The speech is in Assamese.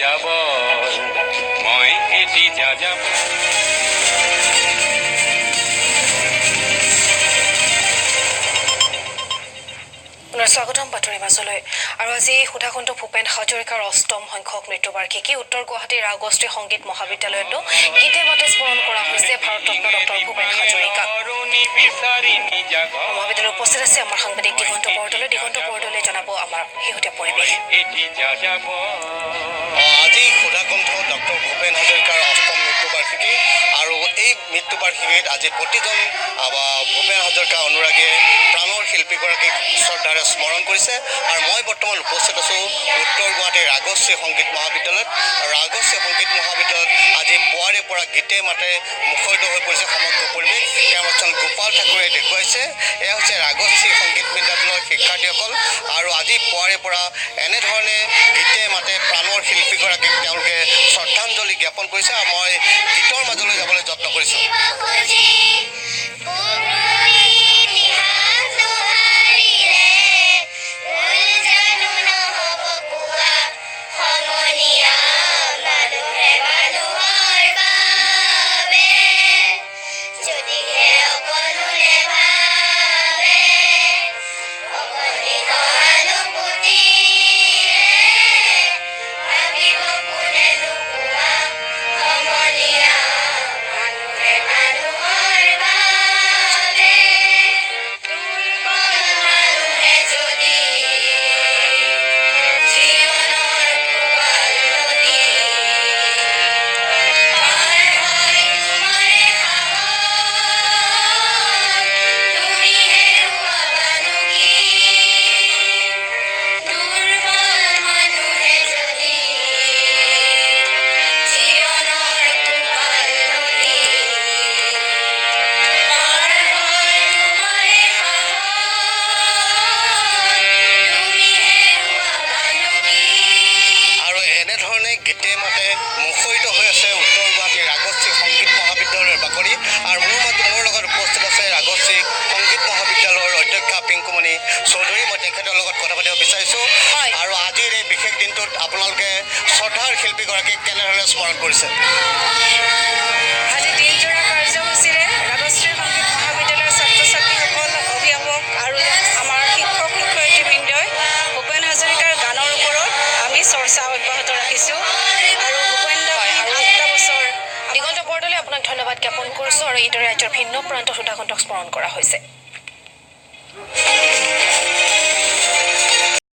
যাব মই এটি যাব স্বাগতম বাতৰি বাছলৈ আৰু আজি সুধাকণ্ঠ ভূপেন হাজৰিকাৰ অষ্টম সংখ্যক মৃত্যুবাৰ্ষিকী উত্তৰ গুৱাহাটীৰ ৰাগশ্ৰী সংগীত মহাবিদ্যালয়তো গীতে মাতে স্মৰণ কৰা হৈছে ভাৰতৰত্ন ডক্টৰ ভূপেন হাজৰিকাক মহাবিদ্যালয়ত উপস্থিত আছে আমাৰ সাংবাদিক দিগন্ত বৰদলৈ জনাব আমাৰ শেহতীয়া পৰিৱেশ আজি সুধাকণ্ঠ ডক্টৰ ভূপেন হাজৰিকাৰ অষ্টম মৃত্যুবাৰ্ষিকী আৰু এই মৃত্যুবাৰ্ষিকীত আজি প্ৰতিজন ভূপেন হাজৰিকা অনুৰাগীয়ে প্ৰাণৰ শিল্পীগৰাকীক শ্ৰদ্ধাৰে স্মৰণ কৰিছে আৰু মই বৰ্তমান উপস্থিত আছোঁ উত্তৰ গুৱাহাটীৰ ৰাগশ্ৰী সংগীত মহাবিদ্যালয়ত। ৰাগশ্ৰী সংগীত মহাবিদ্যালয়ত আজি পুৱাৰে পৰা গীতে মাতে মুখৰিত হৈ পৰিছে সমগ্ৰ পৰিৱেশ। কেমেৰামেন গোপাল ঠাকুৰে দেখুৱাইছে এয়া হৈছে ৰাগশ্ৰী সংগীত বিদ্যালয়ৰ শিক্ষাৰ্থীসকল আৰু আজি পুৱাৰে পৰা এনেধৰণে গীতে মাতে প্ৰাণৰ শিল্পীগৰাকীক তেওঁলোকে শ্ৰদ্ধাঞ্জলি জ্ঞাপন কৰিছে আৰু মই গীতৰ মাজলৈ যাবলৈ যত্ন কৰিছোঁ। গীতে মাতে মুখৰিত হৈ আছে উত্তৰ গুৱাহাটীৰ ৰাগশ্ৰী সংগীত মহাবিদ্যালয়ৰ বাকৰি আৰু মোৰ লগত উপস্থিত আছে ৰাগশ্ৰী সংগীত মহাবিদ্যালয়ৰ অধ্যক্ষা পিংকুমণি চৌধুৰী। মই তেখেতৰ লগত কথা পাতিব বিচাৰিছোঁ আৰু আজিৰ এই বিশেষ দিনটোত আপোনালোকে শ্ৰদ্ধাৰ শিল্পীগৰাকীক কেনেধৰণে স্মৰণ কৰিছে? আজি দিনজোৰা কাৰ্যসূচীৰে ৰাগশ্ৰী সংগীত মহাবিদ্যালয়ৰ ছাত্ৰ ছাত্ৰীসকল অভিভাৱক আৰু আমাৰ শিক্ষক শিক্ষয়িত্ৰীবৃন্দই ভূপেন হাজৰিকাৰ গানৰ ওপৰত আমি চৰ্চা অব্যাহত ৰাখিছোঁ আৰু দিগন্ত বৰদলৈ আপোনাক ধন্যবাদ জ্ঞাপন কৰিছোঁ আৰু এইদৰে ৰাজ্যৰ ভিন্ন প্ৰান্তত সুধাকণ্ঠক স্মৰণ কৰা হৈছে।